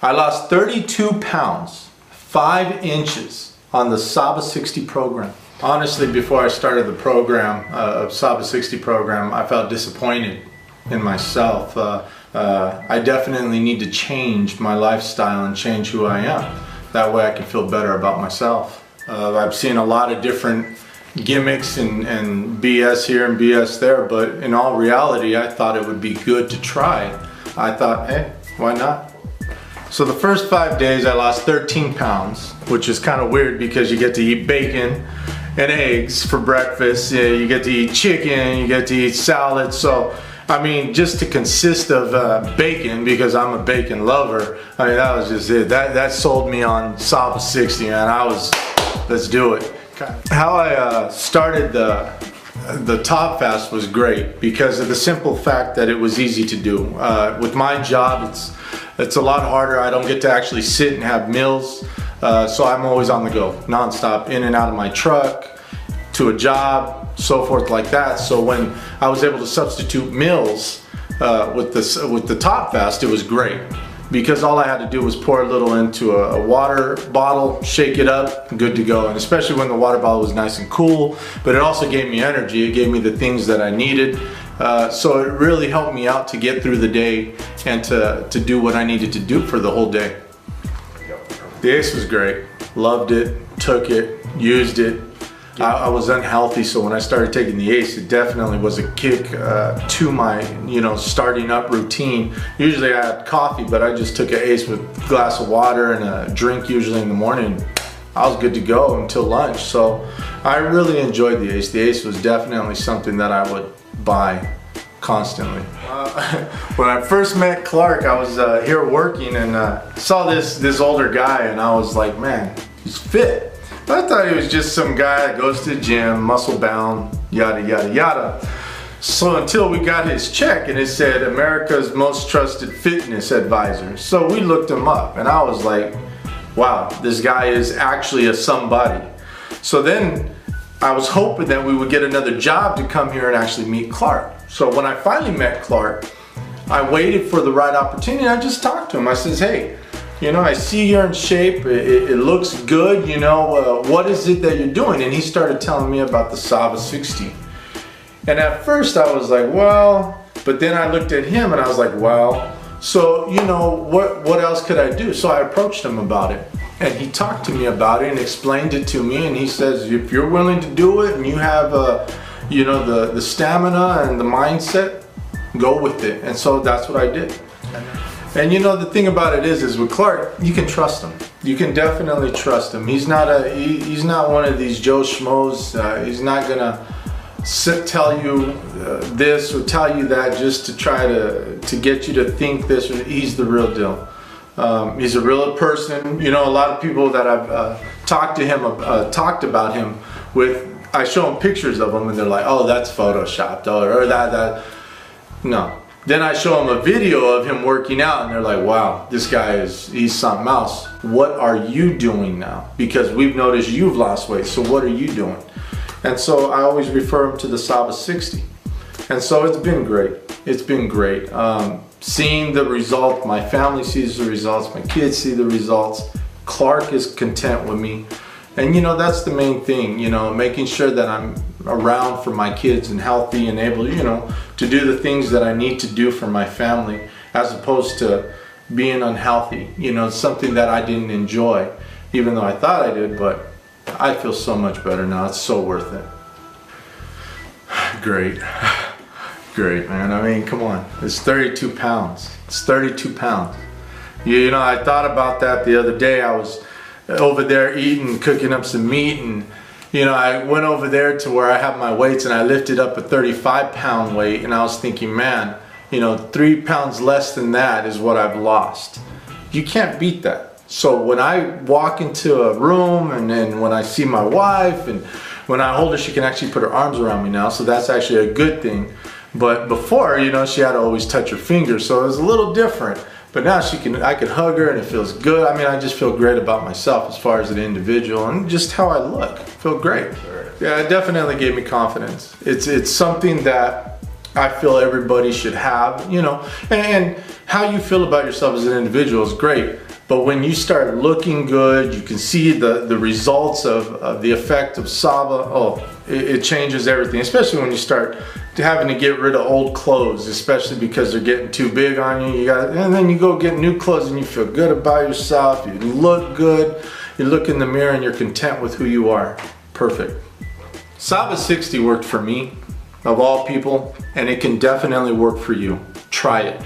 I lost 32 pounds, 5 inches on the Saba 60 program. Honestly, before I started the program, Saba 60 program, I felt disappointed in myself. I definitely need to change my lifestyle and change who I am. That way I can feel better about myself. I've seen a lot of different gimmicks and BS here and BS there, but in all reality, I thought it would be good to try. I thought, hey, why not? So the first 5 days I lost 13 pounds, which is kind of weird because you get to eat bacon and eggs for breakfast, you get to eat chicken, you get to eat salad. So I mean, just to consist of bacon, because I'm a bacon lover, I mean, that was just it. That sold me on Saba 60, man. Let's do it. How I started the top fast was great because of the simple fact that it was easy to do. With my job, it's a lot harder. I don't get to actually sit and have meals, so I'm always on the go, nonstop, in and out of my truck, to a job, so forth like that. So when I was able to substitute meals with the top fast, it was great because all I had to do was pour a little into a water bottle, shake it up, good to go. And especially when the water bottle was nice and cool, but it also gave me energy. It gave me the things that I needed. So it really helped me out to get through the day and to do what I needed to do for the whole day. The ACE was great. Loved it, took it, used it. I was unhealthy, so when I started taking the ACE, it definitely was a kick to my, starting up routine. Usually I had coffee, but I just took an ACE with a glass of water and a drink usually in the morning. I was good to go until lunch, so I really enjoyed the ACE. The ACE was definitely something that I would buy constantly. When I first met Clark, I was here working and saw this older guy, and I was like, man, he's fit. I thought he was just some guy that goes to the gym, muscle bound, yada yada yada. So until we got his check and it said America's most trusted fitness advisor. So we looked him up and I was like, wow, this guy is actually a somebody. So then I was hoping that we would get another job to come here and actually meet Clark. So when I finally met Clark, I waited for the right opportunity. I just talked to him. I says, hey, I see you're in shape, it looks good, what is it that you're doing? And he started telling me about the Saba 60. And at first I was like, well, but then I looked at him and I was like, well, so, what else could I do? So I approached him about it. And he talked to me about it and explained it to me. And he says, if you're willing to do it and you have, the stamina and the mindset, go with it. And so that's what I did. And the thing about it is with Clark, you can trust him. You can definitely trust him. He's not one of these Joe Schmoes. He's not gonna tell you this or tell you that just to try to get you to think this. He's the real deal. He's a real person. A lot of people that I've talked to him, talked about him with, I show them pictures of him and they're like, oh, that's photoshopped, or that. No. Then I show them a video of him working out and they're like, wow, this guy he's something else. What are you doing now? Because we've noticed you've lost weight, so what are you doing? And so I always refer him to the Saba 60. And so it's been great. It's been great. Seeing the result, my family sees the results, my kids see the results. Clark is content with me. And that's the main thing, making sure that I'm around for my kids and healthy and able, to do the things that I need to do for my family, as opposed to being unhealthy. It's something that I didn't enjoy, even though I thought I did, but I feel so much better now. It's so worth it. Great. Great, man. I mean, come on. It's 32 pounds. It's 32 pounds. I thought about that the other day. I was over there eating, cooking up some meat, and I went over there to where I have my weights and I lifted up a 35-pound weight, and I was thinking, man, 3 pounds less than that is what I've lost. You can't beat that. So when I walk into a room and then when I see my wife and when I hold her, she can actually put her arms around me now, so that's actually a good thing. But before, she had to always touch her fingers, so it was a little different. But now I could hug her and it feels good. I mean, I just feel great about myself as far as an individual and just how I look. I feel great. Yeah, it definitely gave me confidence. It's something that I feel everybody should have, and how you feel about yourself as an individual is great. But when you start looking good, you can see the results of the effect of Saba. Oh, it changes everything, especially when you start having to get rid of old clothes, especially because they're getting too big on you. And then you go get new clothes and you feel good about yourself. You look good. You look in the mirror and you're content with who you are. Perfect. Saba 60 worked for me, of all people, and it can definitely work for you. Try it.